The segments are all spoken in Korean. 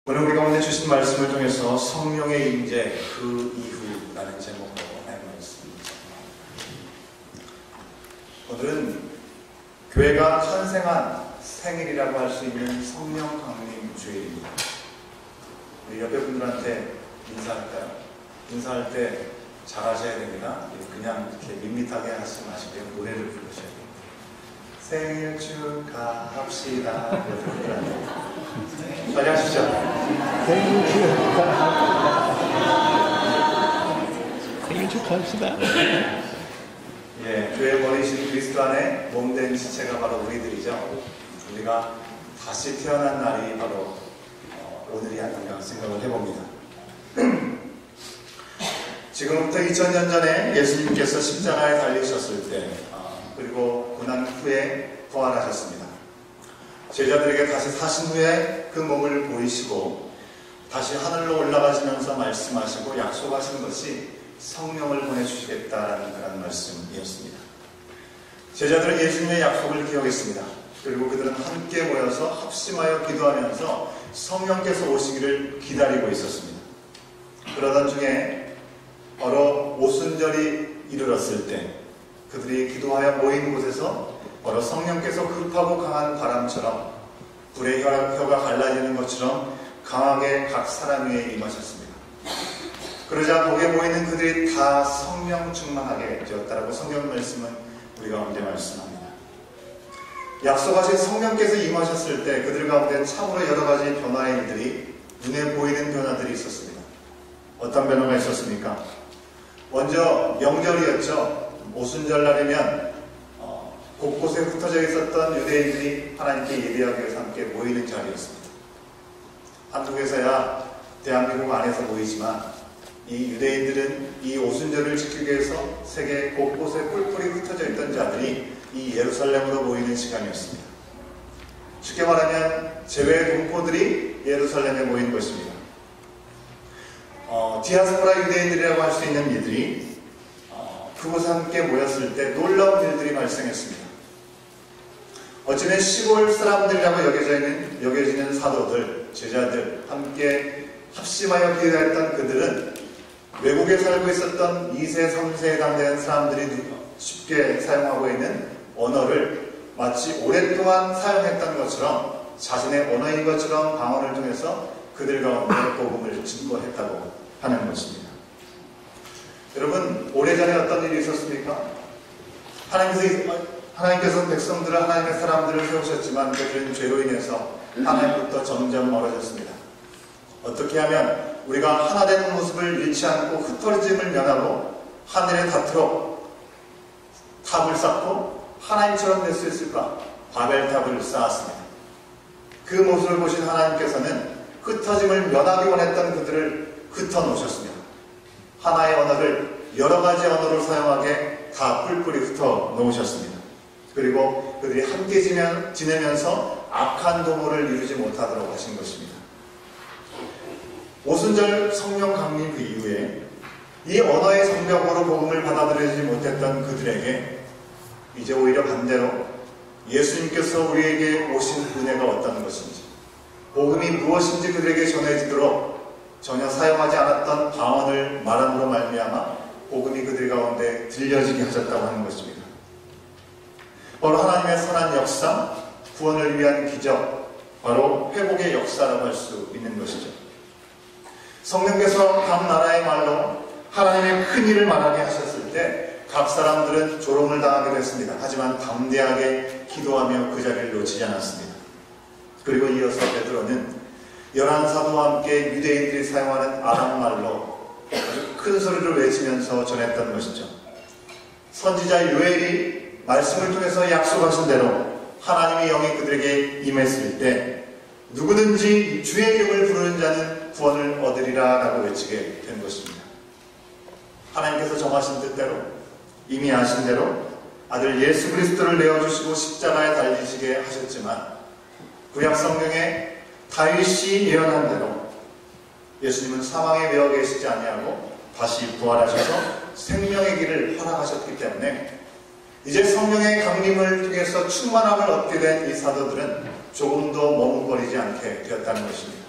오늘 우리가 오늘 주신 말씀을 통해서 성령의 임재 그 이후라는 제목으로 할 말씀입니다. 오늘은 교회가 탄생한 생일이라고 할 수 있는 성령 강림 주일입니다. 우리 옆에 분들한테 인사할까요? 인사할 때 잘하셔야 됩니다. 그냥 이렇게 밋밋하게 하지 마시고요. 노래를 부르셔야 됩니다. 생일 축하합시다. 빨리 하시죠. 생일 축하합시다. 생일 축하합시다. 예, 교회 버리신 그리스도 안에 몸된 지체가 바로 우리들이죠. 우리가 다시 태어난 날이 바로 오늘이 아닌가 생각을 해봅니다. 지금부터 2000년 전에 예수님께서 십자가에 달리셨을 때 그리고 고난 후에 부활하셨습니다. 제자들에게 다시 사신 후에 그 몸을 보이시고 다시 하늘로 올라가시면서 말씀하시고 약속하신 것이 성령을 보내주시겠다라는 그런 말씀이었습니다. 제자들은 예수님의 약속을 기억했습니다. 그리고 그들은 함께 모여서 합심하여 기도하면서 성령께서 오시기를 기다리고 있었습니다. 그러던 중에 바로 오순절이 이르렀을 때 그들이 기도하여 모인 곳에서 바로 성령께서 급하고 강한 바람처럼 불의 혀가 갈라지는 것처럼 강하게 각 사람 위에 임하셨습니다. 그러자 거기에 모이는 그들이 다 성령 충만하게 되었다라고 성경 말씀은 우리 가운데 말씀합니다. 약속하신 성령께서 임하셨을 때 그들 가운데 참으로 여러 가지 변화의 일들이 눈에 보이는 변화들이 있었습니다. 어떤 변화가 있었습니까? 먼저 명절이었죠. 오순절 날이면 곳곳에 흩어져 있었던 유대인들이 하나님께 예배하기 위해서 함께 모이는 자리였습니다. 한국에서야 대한민국 안에서 모이지만 이 유대인들은 이 오순절을 지키기 위해서 세계 곳곳에 뿔뿔이 흩어져 있던 자들이 이 예루살렘으로 모이는 시간이었습니다. 쉽게 말하면 제외 동포들이 예루살렘에 모인 것입니다. 디아스포라 유대인들이라고 할 수 있는 이들이 그곳에 함께 모였을 때 놀라운 일들이 발생했습니다. 어쩌면 시골 사람들이라고 여겨지는 사도들, 제자들, 함께 합심하여 기도했던 그들은 외국에 살고 있었던 2세, 3세에 해당되는 사람들이 쉽게 사용하고 있는 언어를 마치 오랫동안 사용했던 것처럼 자신의 언어인 것처럼 방언을 통해서 그들 가운데 복음을 증거했다고 하는 것입니다. 여러분, 오래전에 어떤 일이 있었습니까? 하나님께서 백성들을 하나님의 사람들을 세우셨지만 그들은 죄로 인해서 하나님부터 점점 멀어졌습니다. 어떻게 하면 우리가 하나 되는 모습을 잃지 않고 흩어짐을 면하고 하늘에 닿도록 탑을 쌓고 하나님처럼 될 수 있을까? 바벨탑을 쌓았습니다. 그 모습을 보신 하나님께서는 흩어짐을 면하기 원했던 그들을 흩어놓으셨습니다. 하나의 언어를 여러 가지 언어로 사용하게 다 뿔뿔이 흩어 놓으셨습니다. 그리고 그들이 함께 지내면서 악한 도모를 이루지 못하도록 하신 것입니다. 오순절 성령 강림 그 이후에 이 언어의 성벽으로 복음을 받아들이지 못했던 그들에게 이제 오히려 반대로 예수님께서 우리에게 오신 은혜가 어떤 것인지, 복음이 무엇인지 그들에게 전해지도록 전혀 사용하지 않았던 방언을 말함으로 말미암아 복음이 그들 가운데 들려지게 하셨다고 하는 것입니다. 바로 하나님의 선한 역사, 구원을 위한 기적, 바로 회복의 역사라고 할 수 있는 것이죠. 성령께서 각 나라의 말로 하나님의 큰 일을 말하게 하셨을 때 각 사람들은 조롱을 당하게 됐습니다. 하지만 담대하게 기도하며 그 자리를 놓치지 않았습니다. 그리고 이어서 베드로는 11사도와 함께 유대인들이 사용하는 아람말로 아주 큰 소리를 외치면서 전했던 것이죠. 선지자 요엘이 말씀을 통해서 약속하신 대로 하나님의 영이 그들에게 임했을 때 누구든지 주의 이름을 부르는 자는 구원을 얻으리라 라고 외치게 된 것입니다. 하나님께서 정하신 뜻대로 이미 아신 대로 아들 예수 그리스도를 내어주시고 십자가에 달리시게 하셨지만 구약 성경에 다윗이 예언한 대로 예수님은 사망에 매어 계시지 아니하고 다시 부활하셔서 생명의 길을 허락하셨기 때문에 이제 성령의 강림을 통해서 충만함을 얻게 된 이 사도들은 조금도 머뭇거리지 않게 되었다는 것입니다.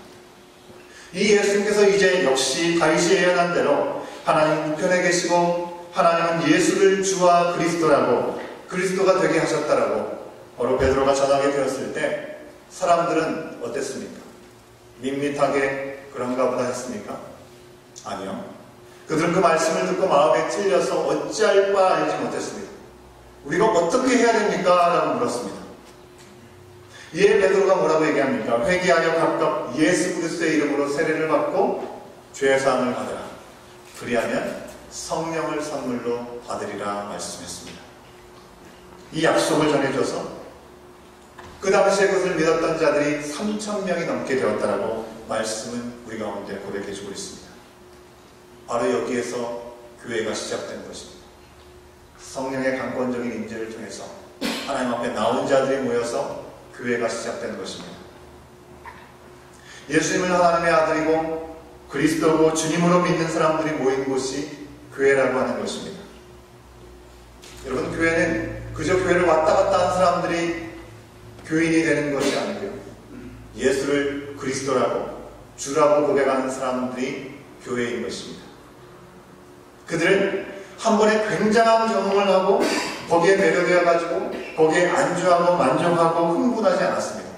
이 예수님께서 이제 역시 다윗이 예언한 대로 하나님 우편에 계시고 하나님은 예수를 주와 그리스도라고, 그리스도가 되게 하셨다라고 바로 베드로가 전하게 되었을 때 사람들은 어땠습니까? 밋밋하게 그런가 보다 했습니까? 아니요. 그들은 그 말씀을 듣고 마음에 찔려서 어찌할 바 알지 못했습니다. 우리가 어떻게 해야 됩니까? 라고 물었습니다. 이에 베드로가 뭐라고 얘기합니까? 회개하여 각각 예수 그리스도의 이름으로 세례를 받고 죄사함을 받으라. 그리하면 성령을 선물로 받으리라 말씀했습니다. 이 약속을 전해줘서 그 당시에 그것을 믿었던 자들이 3,000명이 넘게 되었다라고 말씀은 우리 가운데 고백해주고 있습니다. 바로 여기에서 교회가 시작된 것입니다. 성령의 강권적인 임재를 통해서 하나님 앞에 나온 자들이 모여서 교회가 시작된 것입니다. 예수님을 하나님의 아들이고 그리스도고 주님으로 믿는 사람들이 모인 곳이 교회라고 하는 것입니다. 여러분, 교회는 그저 교회를 왔다 갔다 한 사람들이 교인이 되는 것이 아니고요. 예수를 그리스도라고 주라고 고백하는 사람들이 교회인 것입니다. 그들은 한 번에 굉장한 경험을 하고 거기에 매료되어가지고 거기에 안주하고 만족하고 흥분하지 않았습니다.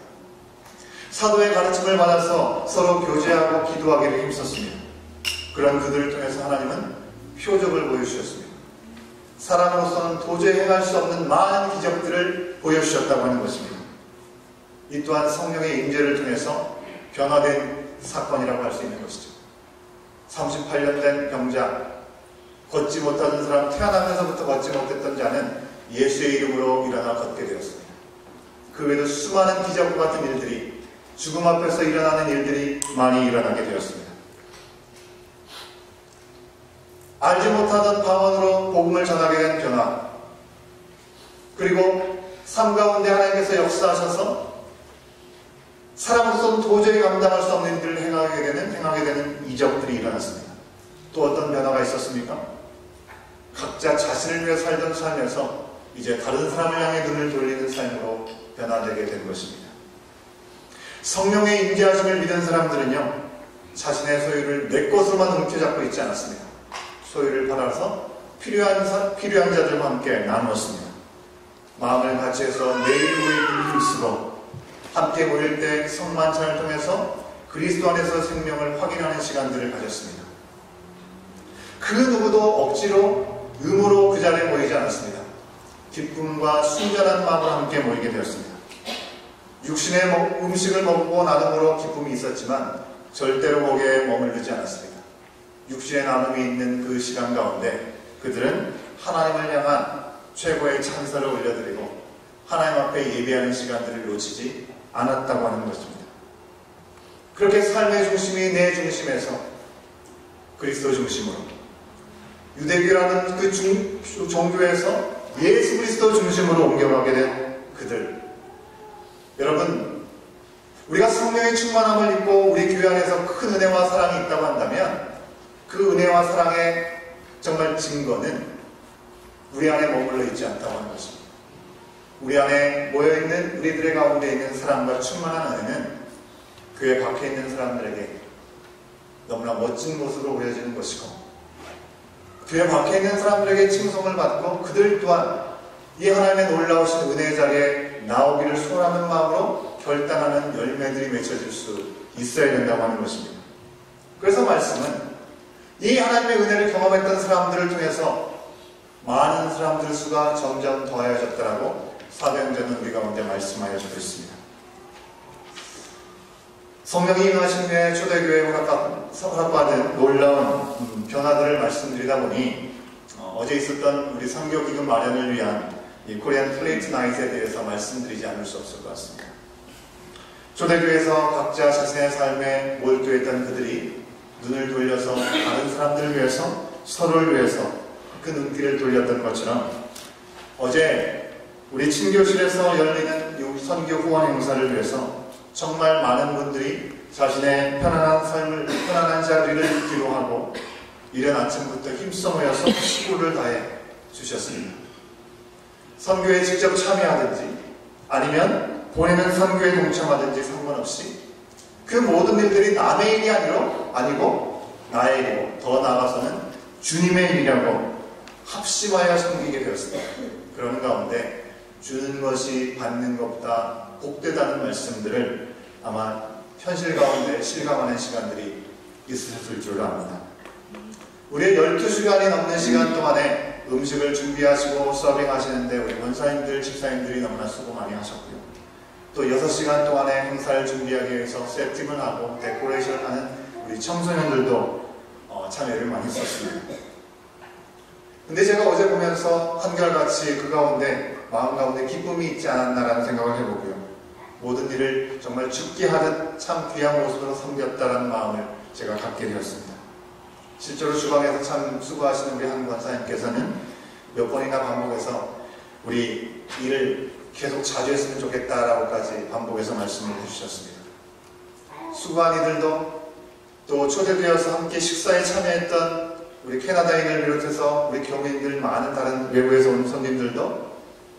사도의 가르침을 받아서 서로 교제하고 기도하기를 힘썼습니다. 그런 그들을 통해서 하나님은 표적을 보여주셨습니다. 사람으로서는 도저히 행할 수 없는 많은 기적들을 보여주셨다고 하는 것입니다. 이 또한 성령의 임재를 통해서 변화된 사건이라고 할 수 있는 것이죠. 38년 된 병자, 걷지 못하던 사람, 태어나면서부터 걷지 못했던 자는 예수의 이름으로 일어나 걷게 되었습니다. 그 외에도 수많은 기적과 같은 일들이, 죽음 앞에서 일어나는 일들이 많이 일어나게 되었습니다. 알지 못하던 방언으로 복음을 전하게 된 변화, 그리고 삶 가운데 하나님께서 역사하셔서 사람으로서는 도저히 감당할 수 없는 일들을 행하게 되는 이적들이 일어났습니다. 또 어떤 변화가 있었습니까? 각자 자신을 위해 살던 삶에서 이제 다른 사람을 향해 눈을 돌리는 삶으로 변화되게 된 것입니다. 성령의 임재하심을 믿은 사람들은요, 자신의 소유를 내 것으로만 움켜잡고 있지 않았습니다. 소유를 팔아서 필요한 자들과 함께 나누었습니다. 마음을 같이 해서 매일 모이는 힘쓰고 함께 모일 때 성만찬을 통해서 그리스도 안에서 생명을 확인하는 시간들을 가졌습니다. 그 누구도 억지로 의무로 그 자리에 모이지 않았습니다. 기쁨과 순전한 마음으로 함께 모이게 되었습니다. 육신의 음식을 먹고 나눔으로 기쁨이 있었지만 절대로 거기에 머물르지 않았습니다. 육신의 나눔이 있는 그 시간 가운데 그들은 하나님을 향한 최고의 찬사를 올려드리고 하나님 앞에 예배하는 시간들을 놓치지 않았다고 하는 것입니다. 그렇게 삶의 중심이 내 중심에서 그리스도 중심으로, 유대교라는 그 종교에서 예수 그리스도 중심으로 옮겨가게 된 그들, 여러분, 우리가 성령의 충만함을 입고 우리 교회 안에서 큰 은혜와 사랑이 있다고 한다면 그 은혜와 사랑의 정말 증거는 우리 안에 머물러 있지 않다고 하는 것입니다. 우리 안에 모여있는 우리들의 가운데 있는 사랑과 충만한 은혜는 교회 밖에 있는 사람들에게 너무나 멋진 모습으로 보여지는 것이고, 교회 밖에 있는 사람들에게 칭송을 받고 그들 또한 이 하나님의 놀라우신 은혜의 자리에 나오기를 소원하는 마음으로 결단하는 열매들이 맺혀질 수 있어야 된다고 하는 것입니다. 그래서 말씀은 이 하나님의 은혜를 경험했던 사람들을 통해서 많은 사람들 수가 점점 더하여졌다라고 사도행전은 우리 가운데 말씀하여주고 있습니다. 성령이 임하신 후에 초대교회에 허락받은 놀라운 변화들을 말씀드리다 보니 어제 있었던 우리 선교기금 마련을 위한 이 코리안 플레이트 나잇에 대해서 말씀드리지 않을 수 없을 것 같습니다. 초대교회에서 각자 자신의 삶에 몰두했던 그들이 눈을 돌려서 다른 사람들을 위해서, 서로를 위해서 그 눈길을 돌렸던 것처럼 어제 우리 친교실에서 열리는 이 선교 후원 행사를 위해서 정말 많은 분들이 자신의 편안한 삶을, 편안한 자리를 기로하고 이른 아침부터 힘써 모여서 수고를 다해 주셨습니다. 선교에 직접 참여하든지 아니면 보내는 선교에 동참하든지 상관없이 그 모든 일들이 남의 일이 아니고 나의 일이고 더 나아가서는 주님의 일이라고 합심하여 섬기게 되었습니다. 그러는 가운데 주는 것이 받는 것보다 복되다는 말씀들을 아마 현실 가운데 실감하는 시간들이 있으셨을 줄로 압니다. 우리의 12시간이 넘는 시간 동안에 음식을 준비하시고 서빙 하시는데 우리 권사님들, 집사님들이 너무나 수고 많이 하셨고요. 또 6시간 동안에 행사를 준비하기 위해서 세팅을 하고 데코레이션을 하는 우리 청소년들도 참여를 많이 썼습니다. 근데 제가 어제 보면서 한결같이 그 가운데 마음 가운데 기쁨이 있지 않았나라는 생각을 해보고요. 모든 일을 정말 죽게 하듯 참 귀한 모습으로 섬겼다라는 마음을 제가 갖게 되었습니다. 실제로 주방에서 참 수고하시는 우리 한 권사님께서는 몇 번이나 반복해서 우리 일을 계속 자주 했으면 좋겠다라고까지 반복해서 말씀을 해주셨습니다. 수고한 이들도 또 초대되어서 함께 식사에 참여했던 우리 캐나다인을 비롯해서 우리 교민들 많은 다른 외국에서 온 손님들도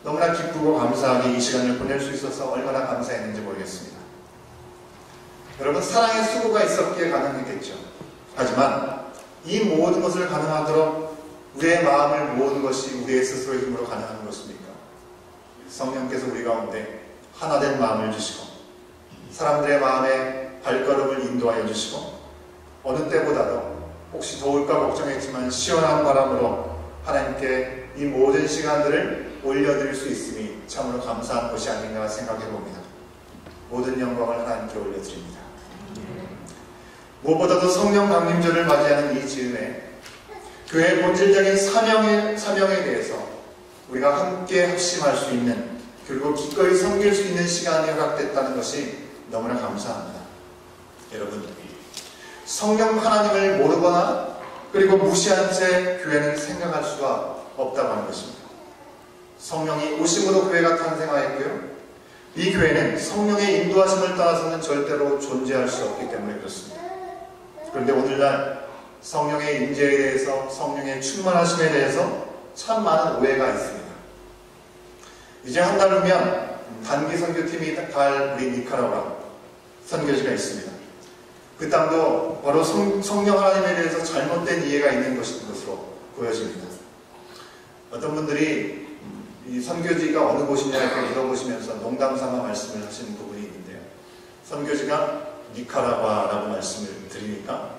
너무나 기쁘고 감사하게 이 시간을 보낼 수 있어서 얼마나 감사했는지 모르겠습니다. 여러분, 사랑의 수고가 있었기에 가능했겠죠. 하지만 이 모든 것을 가능하도록 우리의 마음을 모으는 것이 우리의 스스로의 힘으로 가능한 것입니까? 성령께서 우리 가운데 하나된 마음을 주시고 사람들의 마음에 발걸음을 인도하여 주시고 어느 때보다도 혹시 더울까 걱정했지만 시원한 바람으로 하나님께 이 모든 시간들을 올려드릴 수 있음이 참으로 감사한 것이 아닌가 생각해 봅니다. 모든 영광을 하나님께 올려드립니다. 무엇보다도 성령 강림절을 맞이하는 이 즈음에 교회의 본질적인 사명에 대해서 우리가 함께 합심할 수 있는, 그리고 기꺼이 섬길 수 있는 시간이 허락됐다는 것이 너무나 감사합니다. 여러분, 성령 하나님을 모르거나 그리고 무시한 채 교회는 생각할 수가 없다고 하는 것입니다. 성령이 오심으로 교회가 탄생하였고요. 이 교회는 성령의 인도하심을 따라서는 절대로 존재할 수 없기 때문에 그렇습니다. 그런데 오늘날 성령의 임재에 대해서, 성령의 충만하심에 대해서 참 많은 오해가 있습니다. 이제 한 달 후면 단기 선교팀이 갈 우리 니카라과 선교지가 있습니다. 그 땅도 바로 성령 하나님에 대해서 잘못된 이해가 있는 것으로 보여집니다. 어떤 분들이 이 선교지가 어느 곳이냐 이렇게 물어보시면서 농담삼아 말씀을 하시는 부분이 있는데요. 선교지가 니카라과라고 말씀을 드리니까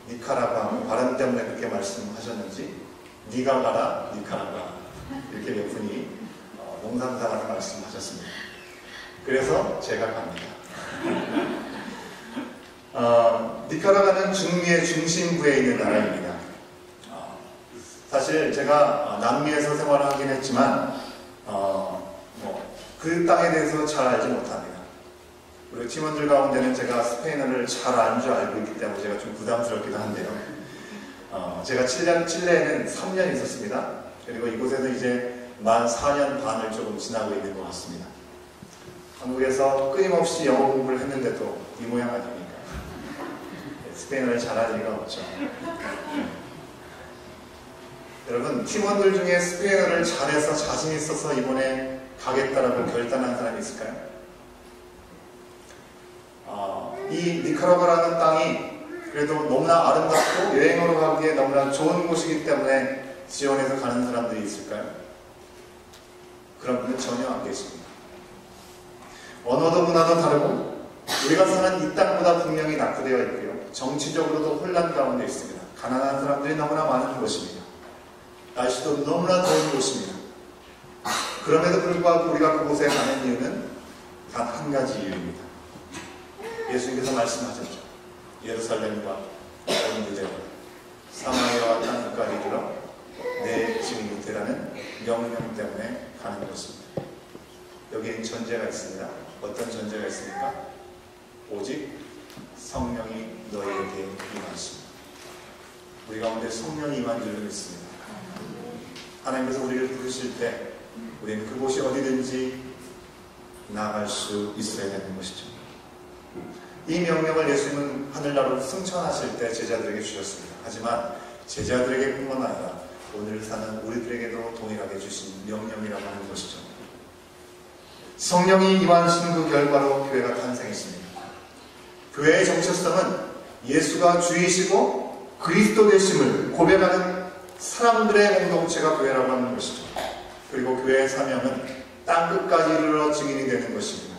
니카라과 발음 때문에 그렇게 말씀하셨는지 니가 가라 니카라과 이렇게 몇 분이 농담삼아서 말씀하셨습니다. 그래서 제가 갑니다. 니카라과는 중미의 중심부에 있는 나라입니다. 사실 제가 남미에서 생활을 하긴 했지만 그 땅에 대해서 잘 알지 못합니다. 우리 팀원들 가운데는 제가 스페인어를 잘 아는 줄 알고 있기 때문에 제가 좀 부담스럽기도 한데요. 제가 칠레에는 3년 있었습니다. 그리고 이곳에서 이제 만 4년 반을 조금 지나고 있는 것 같습니다. 한국에서 끊임없이 영어 공부를 했는데도 이 모양 아닙니까? 스페인어를 잘할 리가 없죠. 여러분, 팀원들 중에 스페인어를 잘해서 자신 있어서 이번에 가겠다라고 결단한 사람이 있을까요? 이 니카라과라는 땅이 그래도 너무나 아름답고 여행으로 가기에 너무나 좋은 곳이기 때문에 지원해서 가는 사람들이 있을까요? 그런 분은 전혀 안 계십니다. 언어도 문화도 다르고 우리가 사는 이 땅보다 분명히 낙후되어 있고요. 정치적으로도 혼란 가운데 있습니다. 가난한 사람들이 너무나 많은 곳입니다. 날씨도 너무나 더운 곳입니다. 그럼에도 불구하고 우리가 그곳에 가는 이유는 단 한 가지 이유입니다. 예수님께서 말씀하셨죠. 예루살렘과 온 유대와 사마리아와 땅 끝까지 이르러 내 증인이 되라는 명령 때문에 가는 것입니다. 여기엔 전제가 있습니다. 어떤 전제가 있습니까? 오직 성령이 너희에게 임하십니다. 우리 가운데 성령이 임한 줄로 믿습니다. 하나님께서 우리를 부르실 때 우리는 그곳이 어디든지 나아갈 수 있어야 되는 것이죠. 이 명령을 예수님은 하늘나라로 승천하실 때 제자들에게 주셨습니다. 하지만 제자들에게 뿐만 아니라 오늘 사는 우리들에게도 동일하게 주신 명령이라고 하는 것이죠. 성령이 임하신 그 결과로 교회가 탄생했습니다. 교회의 정체성은 예수가 주이시고 그리스도 되심을 고백하는 사람들의 공동체가 교회라고 하는 것이죠. 그리고 교회의 사명은 땅끝까지 이르러 증인이 되는 것입니다.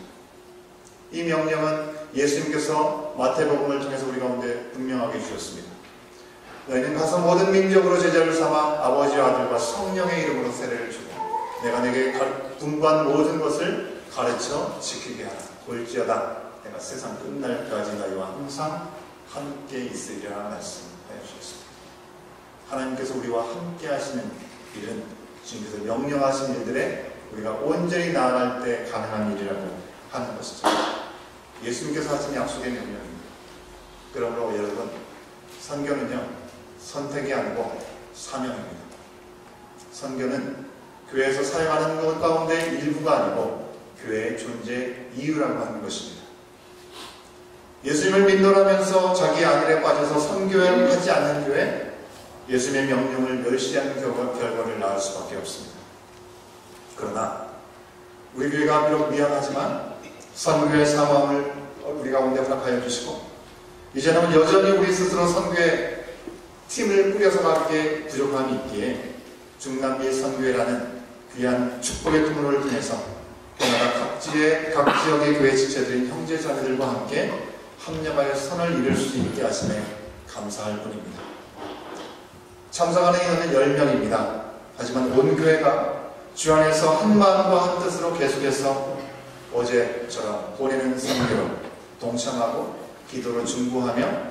이 명령은 예수님께서 마태복음을 통해서 우리 가운데 분명하게 주셨습니다. 너희는 가서 모든 민족으로 제자를 삼아 아버지와 아들과 성령의 이름으로 세례를 주고 내가 내게 분부한 모든 것을 가르쳐 지키게 하라. 볼지어다 내가 세상 끝날까지 너희와 항상 함께 있으리라 말씀해 주셨습니다. 하나님께서 우리와 함께 하시는 일은 주님께서 명령하신 일들에 우리가 온전히 나아갈 때 가능한 일이라고 하는 것이죠. 예수님께서 하신 약속의 명령입니다. 그러므로 여러분, 선교는요 선택이 아니고 사명입니다. 선교는 교회에서 사용하는 것 가운데 일부가 아니고 교회의 존재 이유라고 하는 것입니다. 예수님을 믿노라면서 자기 안일에 빠져서 선교를 하지 않는 교회, 예수님의 명령을 멸시하는 결과를 낳을 수밖에 없습니다. 그러나 우리 교회가 비록 미안하지만 선교의 상황을 우리 가운데 허락하여 주시고 이제는 여전히 우리 스스로 선교의 팀을 꾸려서 가기에 부족함이 있기에 중남미 선교회라는 귀한 축복의 통로를 통해서 캐나다 각 지역의 교회 지체들인 형제자매들과 함께 합력하여 선을 이룰 수 있게 하심에 감사할 뿐입니다. 참석하는 인원은 10명입니다. 하지만 온 교회가 주 안에서 한 마음과 한 뜻으로 계속해서 어제처럼 보내는 선교로 동참하고 기도로 중보하며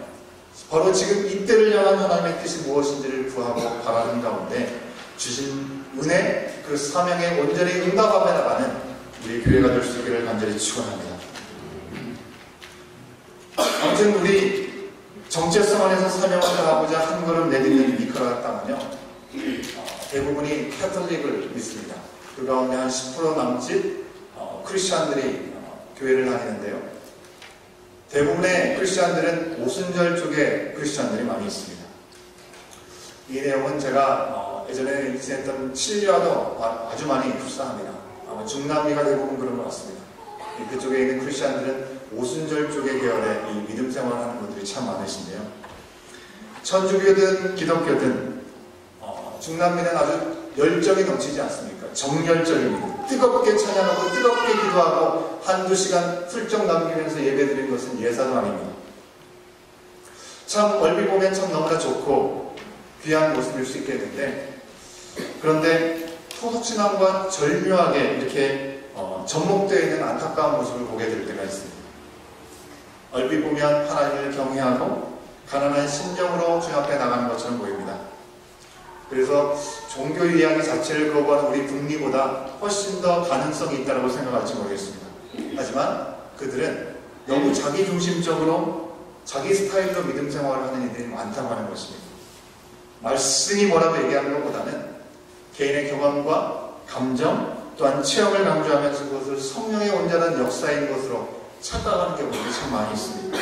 바로 지금 이때를 향한 하나님의 뜻이 무엇인지를 구하고 바라는 가운데 주신 은혜, 그 사명에 온전히 응답하며 나가는 우리 교회가 될 수 있기를 간절히 축원합니다. 아무튼 우리 정체성 안에서 사명을 다하고자 한 걸음 내딛는 니카라과 땅은요 대부분이 캐톨릭을 믿습니다. 그 가운데 한 10% 남짓 크리스찬들이 교회를 다니는데요. 대부분의 크리스찬들은 오순절 쪽에 크리스찬들이 많이 있습니다. 이 내용은 제가 예전에 지냈던 칠리와도 아주 많이 흡사합니다. 아마 중남미가 대부분 그런 것 같습니다. 그쪽에 있는 크리스찬들은 오순절 쪽의 계열의 이 믿음 생활하는 분들이 참 많으신데요. 천주교든 기독교든 중남미는 아주 열정이 넘치지 않습니까? 정열적입니다. 뜨겁게 찬양하고 뜨겁게 기도하고 한두 시간 훌쩍 남기면서 예배드리는 것은 예사도 아닙니다. 참 얼핏 보면 참 너무나 좋고 귀한 모습일 수 있겠는데 그런데 토속신앙과 절묘하게 이렇게 접목되어 있는 안타까운 모습을 보게 될 때가 있습니다. 얼핏 보면 하나님을 경외하고 가난한 심정으로 주님 앞에 나가는 것처럼 보입니다. 그래서 종교 이야기 자체를 거부하는 우리 북미보다 훨씬 더 가능성이 있다고 생각할지 모르겠습니다. 하지만 그들은 너무 자기중심적으로 자기 스타일로 믿음 생활을 하는 이들이 많다고 하는 것입니다. 말씀이 뭐라고 얘기하는 것보다는 개인의 경험과 감정 또한 체험을 강조하면서 그것을 성령의 온전한 역사인 것으로 착각하는 경우들이 참 많이 있습니다.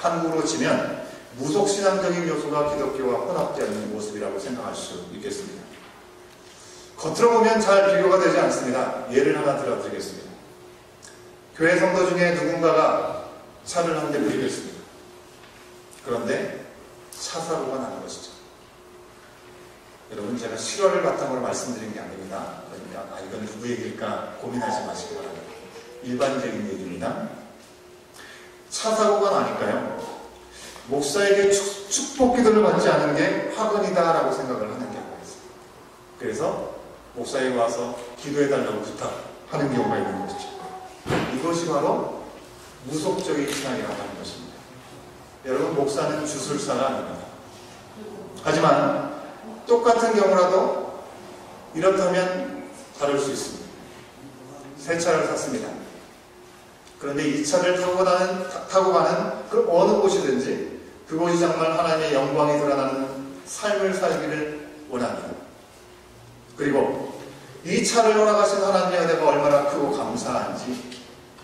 한국으로 치면 무속신앙적인 요소가 기독교와 혼합되어 있는 모습이라고 생각할 수 있겠습니다. 겉으로 보면 잘 비교가 되지 않습니다. 예를 하나 들어드리겠습니다. 교회 성도 중에 누군가가 차를 한 대 부리겠습니다. 그런데 차 사고가 나는 것이죠. 여러분 제가 실화를 바탕으로 말씀드린 게 아닙니다. 그러니까 이건 누구 얘기일까 고민하지 마시기 바랍니다. 일반적인 얘기입니다. 차 사고가 나니까요. 목사에게 축복 기도를 받지 않은 게 화근이다라고 생각을 하는 경우가 있어요. 그래서 목사에게 와서 기도해달라고 부탁하는 경우가 있는 것이죠. 이것이 바로 무속적인 신앙이라고 하는 것입니다. 여러분 목사는 주술사가 아닙니다. 하지만 똑같은 경우라도 이렇다면 다를 수 있습니다. 새 차를 샀습니다. 그런데 이 차를 타고 가는 그 어느 곳이든지 그곳이 정말 하나님의 영광이 드러나는 삶을 살기를 원합니다. 그리고 이 차를 허락하신 하나님의 은혜가 얼마나 크고 감사한지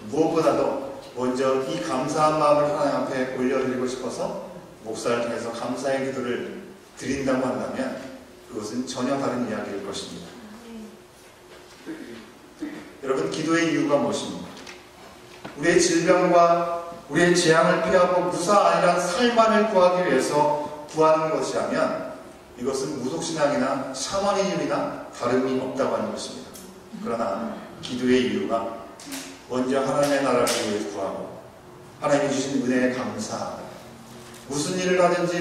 무엇보다도 먼저 이 감사한 마음을 하나님 앞에 올려드리고 싶어서 목사를 통해서 감사의 기도를 드린다고 한다면 그것은 전혀 다른 이야기일 것입니다. 여러분 기도의 이유가 무엇입니까? 우리의 질병과 우리의 재앙을 피하고 무사 안일한 삶만을 구하기 위해서 구하는 것이라면 이것은 무속신앙이나 샤머니즘이나 다름이 없다고 하는 것입니다. 그러나 기도의 이유가 먼저 하나님의 나라를 위해 구하고 하나님이 주신 은혜에 감사하고 무슨 일을 하든지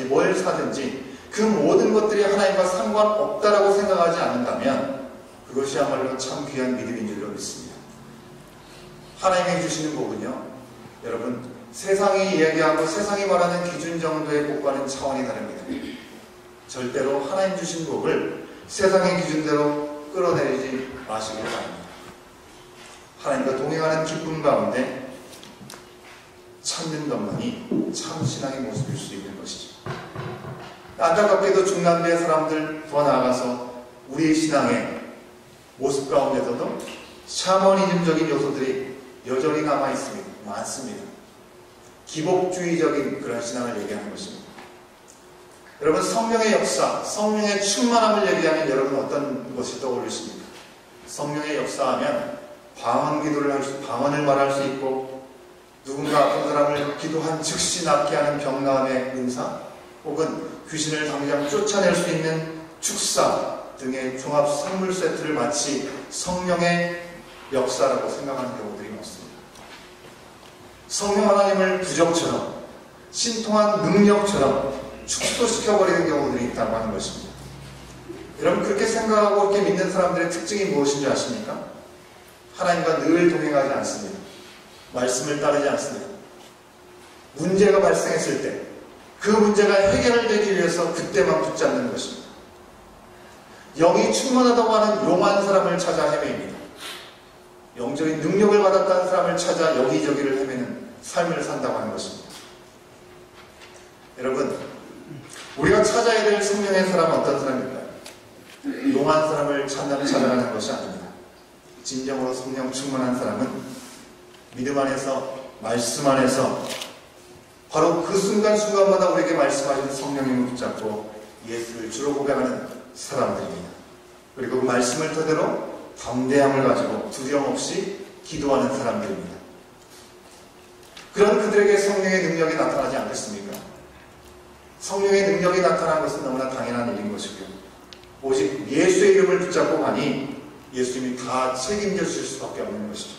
뭘 사든지 그 모든 것들이 하나님과 상관없다라고 생각하지 않는다면 그것이야말로 참 귀한 믿음인 줄로 믿습니다. 하나님이 주시는 복은요, 여러분, 세상이 이야기하고 세상이 말하는 기준 정도의 복과는 차원이 다릅니다. 절대로 하나님 주신 복을 세상의 기준대로 끌어내리지 마시기 바랍니다. 하나님과 동행하는 기쁨 가운데 찾는 것만이 참 신앙의 모습일 수 있는 것이죠. 안타깝게도 중남미의 사람들 더 나아가서 우리의 신앙의 모습 가운데서도 샤머니즘적인 요소들이 여전히 남아있습니다. 많습니다. 기복주의적인 그런 신앙을 얘기하는 것입니다. 여러분, 성령의 역사, 성령의 충만함을 얘기하면 여러분 어떤 것이 떠오르십니까? 성령의 역사하면 방언을 말할 수 있고 누군가 아픈 사람을 기도한 즉시 낫게 하는 병나음의 은사, 혹은 귀신을 당장 쫓아낼 수 있는 축사 등의 종합 선물 세트를 마치 성령의 역사라고 생각하는 경우들이 많습니다. 성령 하나님을 부적처럼 신통한 능력처럼 축소시켜버리는 경우들이 있다고 하는 것입니다. 여러분, 그렇게 생각하고 그렇게 믿는 사람들의 특징이 무엇인지 아십니까? 하나님과 늘 동행하지 않습니다. 말씀을 따르지 않습니다. 문제가 발생했을 때 그 문제가 해결되기 위해서 그때만 붙잡는 것입니다. 영이 충만하다고 하는 용한 사람을 찾아 헤매입니다. 영적인 능력을 받았다는 사람을 찾아 여기저기를 헤매는 삶을 산다고 하는 것입니다. 여러분, 우리가 찾아야 될 성령의 사람은 어떤 사람일까요? 용한 사람을 찾아가는 것이 아닙니다. 진정으로 성령 충만한 사람은 믿음 안에서, 말씀 안에서 바로 그 순간순간마다 우리에게 말씀하시는 성령님을 붙잡고 예수를 주로 고백하는 사람들입니다. 그리고 그 말씀을 토대로 담대함을 가지고 두려움 없이 기도하는 사람들입니다. 그런 그들에게 성령의 능력이 나타나지 않겠습니까? 성령의 능력이 나타나는 것은 너무나 당연한 일인 것이고요. 오직 예수의 이름을 붙잡고 가니 예수님이 다 책임져 주실 수밖에 없는 것이죠.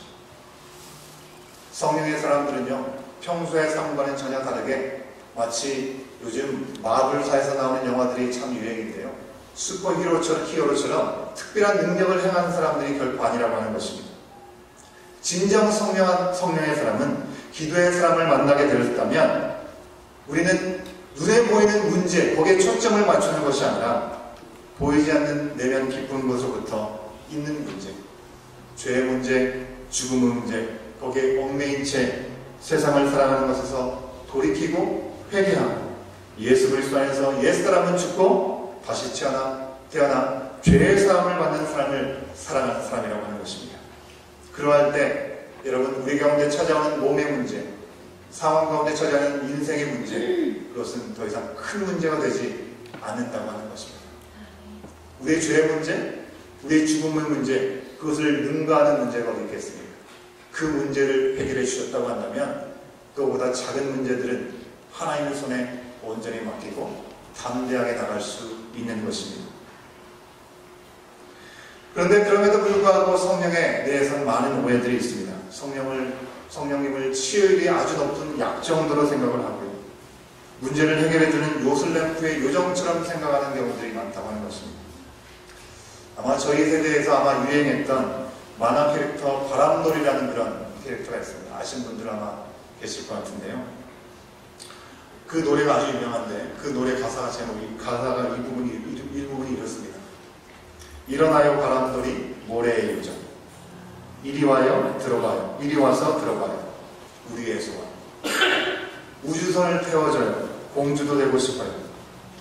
성령의 사람들은요, 평소의 삶과는 전혀 다르게 마치 요즘 마블사에서 나오는 영화들이 참 유행인데요, 슈퍼히어로처럼 특별한 능력을 행하는 사람들이 결코 아니라고 하는 것입니다. 진정 성령의 사람은 기도의 사람을 만나게 되었다면 우리는 눈에 보이는 문제, 거기에 초점을 맞추는 것이 아니라 보이지 않는 내면 깊은 곳으로부터 있는 문제, 죄의 문제, 죽음의 문제, 거기에 얽매인 채 세상을 살아가는 것에서 돌이키고 회개하고 예수 그리스도 안에서 옛사람은 죽고 다시 태어나 죄의 사함을 받는 사람을 사랑하는 사람이라고 하는 것입니다. 그러할 때 여러분, 우리 가운데 찾아오는 몸의 문제, 상황 가운데 찾아오는 인생의 문제, 그것은 더 이상 큰 문제가 되지 않는다고 하는 것입니다. 우리의 죄의 문제, 우리의 죽음의 문제, 그것을 능가하는 문제가 어디 있겠습니까? 그 문제를 해결해 주셨다고 한다면 그보다 작은 문제들은 하나님의 손에 온전히 맡기고 담대하게 나갈 수 있는 것입니다. 그런데 그럼에도 불구하고 성령에 대해서는 많은 오해들이 있습니다. 성령님을 치유율이 아주 높은 약 정도로 생각을 하고요, 문제를 해결해주는 요술램프의 요정처럼 생각하는 경우들이 많다고 하는 것입니다. 아마 저희 세대에서 아마 유행했던 만화 캐릭터 바람놀이라는 그런 캐릭터가 있습니다. 아시는 분들 아마 계실 것 같은데요. 그 노래가 아주 유명한데 그 노래 가사가 일부분이 이렇습니다. 일어나요 바람놀이 모래의 요정, 이리 와요 들어봐요, 이리 와서 들어봐요 우리의 소원, 우주선을 태워줘요 공주도 되고 싶어요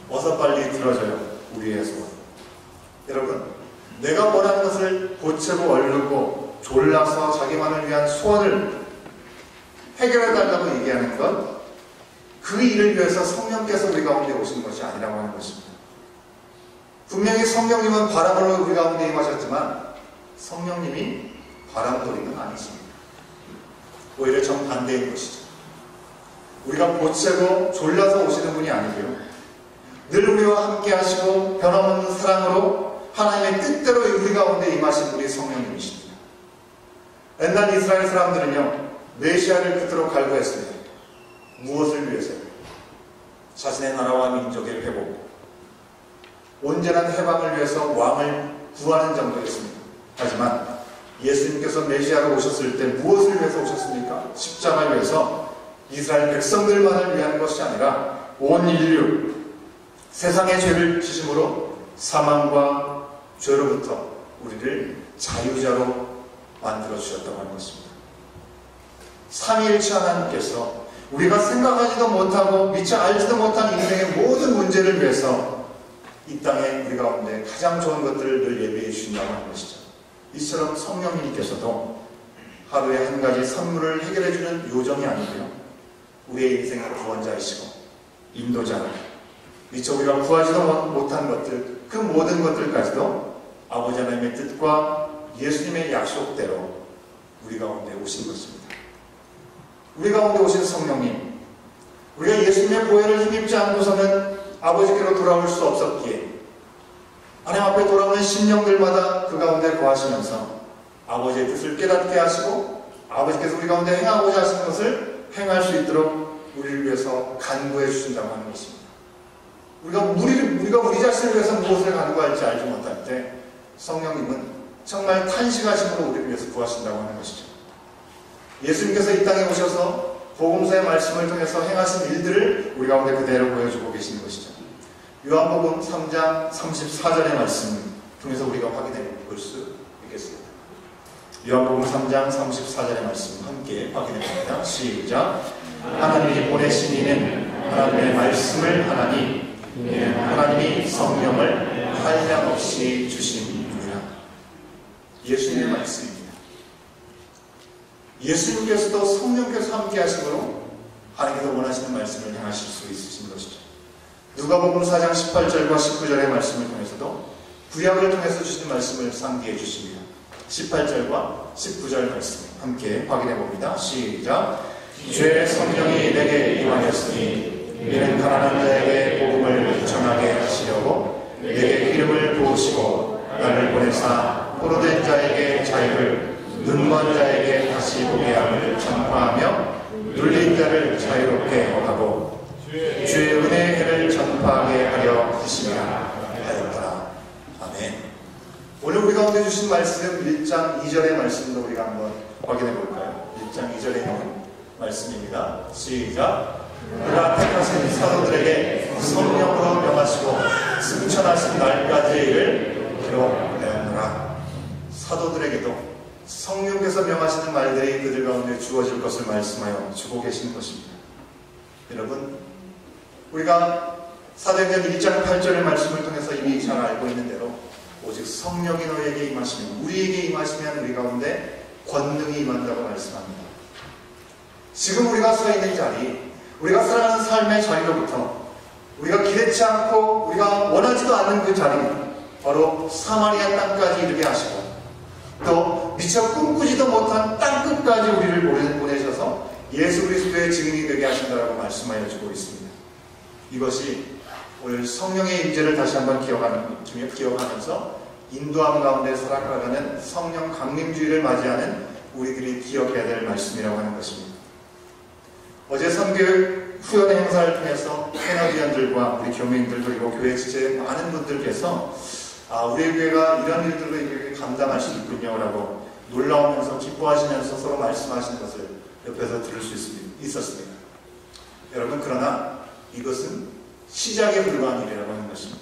어서 빨리 들어줘요 우리의 소원. 여러분, 내가 원하는 것을 고치고 얼르고 졸라서 자기만을 위한 소원을 해결해달라고 얘기하는 것, 그 일을 위해서 성령께서 우리 가운데 오신 것이 아니라고 하는 것입니다. 분명히 성령님은 바람으로 우리 가운데 임하셨지만 성령님이 바람돌이는 아니십니다. 오히려 정반대인 것이죠. 우리가 보채고 졸라서 오시는 분이 아니고요. 늘 우리와 함께 하시고 변함없는 사랑으로 하나님의 뜻대로 우리 가운데 임하신 분이 성령님이십니다. 옛날 이스라엘 사람들은요, 메시아를 그토록 갈구했습니다. 무엇을 위해서요? 자신의 나라와 민족의 회복, 온전한 해방을 위해서 왕을 구하는 정도였습니다. 하지만 예수님께서 메시아로 오셨을 때 무엇을 위해서 오셨습니까? 십자가를 위해서 이스라엘 백성들만을 위한 것이 아니라 온 인류, 세상의 죄를 지심으로 사망과 죄로부터 우리를 자유자로 만들어 주셨다고 하는 것입니다. 삼위일체 하나님께서 우리가 생각하지도 못하고 미처 알지도 못한 인생의 모든 문제를 위해서 이 땅에 우리 가운데 가장 좋은 것들을 늘 예비해 주신다고 하는 것이죠. 이처럼 성령님께서도 하루에 한 가지 선물을 해결해 주는 요정이 아니고요, 우리의 인생의 구원자이시고 인도자, 미처 우리가 구하지도 못한 것들, 그 모든 것들까지도 아버지 하나님의 뜻과 예수님의 약속대로 우리 가운데 오신 것입니다. 우리 가운데 오신 성령님, 우리가 예수님의 보혈을 힘입지 않고서는 아버지께로 돌아올 수 없었기에 하나님 앞에 돌아오는 심령들마다 그 가운데 거하시면서 아버지의 뜻을 깨닫게 하시고 아버지께서 우리 가운데 행하고자 하시는 것을 행할 수 있도록 우리를 위해서 간구해 주신다고 하는 것입니다. 우리가 우리 자신을 위해서 무엇을 간구할지 알지 못할 때 성령님은 정말 탄식하심으로 우리를 위해서 구하신다고 하는 것이죠. 예수님께서 이 땅에 오셔서 복음서의 말씀을 통해서 행하신 일들을 우리 가운데 그대로 보여주고 계시는 것이죠. 요한복음 3장 34절의 말씀을 통해서 우리가 확인해 볼 수 있겠습니다. 요한복음 3장 34절의 말씀 함께 확인해 봅니다. 시작. 하나님이 보내신 이는 하나님의 말씀을 하나니 하나님이 성령을 한량없이 주심이니라. 예수님의 말씀입니다. 예수님께서도 성령께서 함께 하심으로 하나님께서 원하시는 말씀을 행하실 수 있으신 것이죠. 누가복음 4장 18절과 19절의 말씀을 통해서도 구약을 통해서 주신 말씀을 상기해 주십니다. 18절과 19절 말씀 함께 확인해 봅니다. 시작. 주의 성령이 내게 임하였으니 이는 가난한 자에게 복음을 전하게 하시려고 내게 기름을 부으시고 나를 보내사 포로된 자에게 자유를, 눈먼 자에게 다시 보게 함을 전파하며 눌린 자를 자유롭게 하고 주의 은혜의 해를 전파하게 하려 하심이라 하였더라. 아멘. 오늘 우리 가운데 주신 말씀 1장 2절의 말씀도 우리가 한번 확인해 볼까요? 1장 2절에 있는 말씀입니다. 시작. 그가 택하신 사도들에게 성령으로 명하시고 승천하신 날까지의 일을 기록하였노라. 사도들에게도 성령께서 명하시는 말들이 그들 가운데 주어질 것을 말씀하여 주고 계시는 것입니다. 여러분, 우리가 사도행전 1장 8절의 말씀을 통해서 이미 잘 알고 있는 대로 오직 성령이 너에게 임하시면, 우리에게 임하시면 우리 가운데 권능이 임한다고 말씀합니다. 지금 우리가 서 있는 자리, 우리가 살아가는 삶의 자리로부터 우리가 기대치 않고 우리가 원하지도 않는 그 자리, 바로 사마리아 땅까지 이르게 하시고 또 미처 꿈꾸지도 못한 땅끝까지 우리를 보내셔서 예수 그리스도의 증인이 되게 하신다라고 말씀하여 주고 있습니다. 이것이 오늘 성령의 임재를 다시 한번 기억하면서 인도함 가운데 살아가는 성령 강림주의를 맞이하는 우리들이 기억해야 될 말씀이라고 하는 것입니다. 어제 선교육 후연 행사를 통해서 캐나디언들과 우리 교민들 그리고 교회 지체의 많은 분들께서 우리 교회가 이런 일들로 이렇게 감당할 수 있군요 라고 놀라우면서 기뻐하시면서 서로 말씀하시는 것을 옆에서 들을 수 있었습니다. 여러분, 그러나 이것은 시작에 불과한 일이라고 하는 것입니다.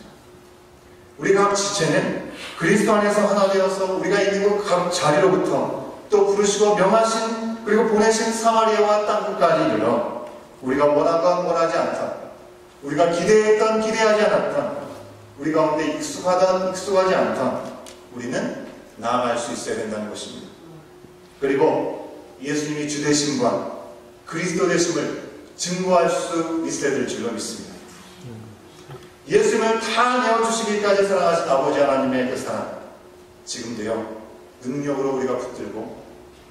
우리 각 지체는 그리스도 안에서 하나 되어서 우리가 있는 그 각 자리로부터 또 부르시고 명하신 그리고 보내신 사마리아와 땅끝까지 이르러 우리가 원하건 원하지 않던, 우리가 기대했던 기대하지 않았던, 우리 가운데 익숙하던 익숙하지 않던 우리는 나아갈 수 있어야 된다는 것입니다. 그리고 예수님이 주 되심과 그리스도 되심을 증거할 수 있어야 될 줄로 믿습니다. 예수님을 다 내어주시기까지 사랑하신 아버지 하나님의 그 사랑, 지금도요 능력으로 우리가 붙들고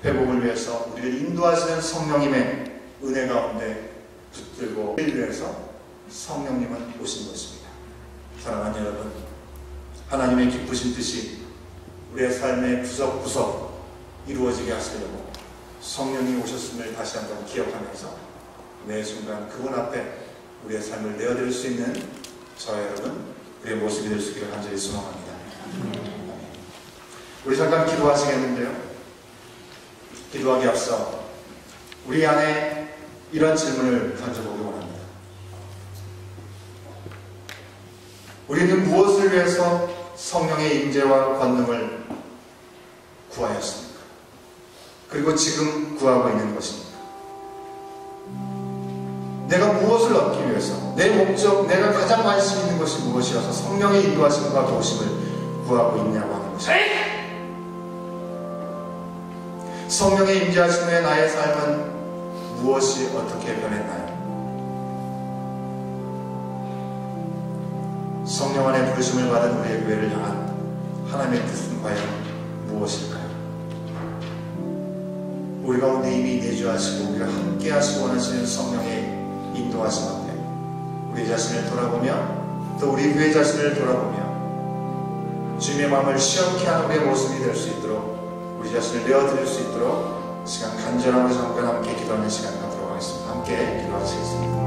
회복을 위해서 우리를 인도하시는 성령님의 은혜 가운데 붙들고 위해서 성령님은 오신 것입니다. 사랑하는 여러분, 하나님의 기쁘신 뜻이 우리의 삶의 구석구석 이루어지게 하시려고 성령이 오셨음을 다시 한번 기억하면서 매 순간 그분 앞에 우리의 삶을 내어드릴 수 있는 저와 여러분, 우리의 모습이 될 수 있기를 간절히 소망합니다. 우리 잠깐 기도하시겠는데요. 기도하기 앞서 우리 안에 이런 질문을 던져보기 원합니다. 우리는 무엇을 위해서 성령의 임재와 권능을 구하였습니까? 그리고 지금 구하고 있는 것입니까? 내가 무엇을 얻기 위해서, 내 목적, 내가 가장 관심 있는 것이 무엇이어서 성령의 인도하심과 도우심을 구하고 있냐고 하는 것입니다. 성령의 임재하심 후에 나의 삶은 무엇이 어떻게 변했나요? 성령 안에 부르심을 받은 우리의 교회를 향한 하나님의 뜻은 과연 무엇일까요? 우리 가운데 이미 내주하시고 우리가 함께 하시고 원하시는 성령의 인도하심 앞에 우리 자신을 돌아보며 또 우리 교회 자신을 돌아보며 주님의 마음을 시원케 하는 우리의 모습이 될 수 있도록 우리 자신을 내어드릴 수 있도록 시간 간절하고 잠깐 함께 기도하는 시간 갖도록 하겠습니다. 함께 기도하시겠습니다.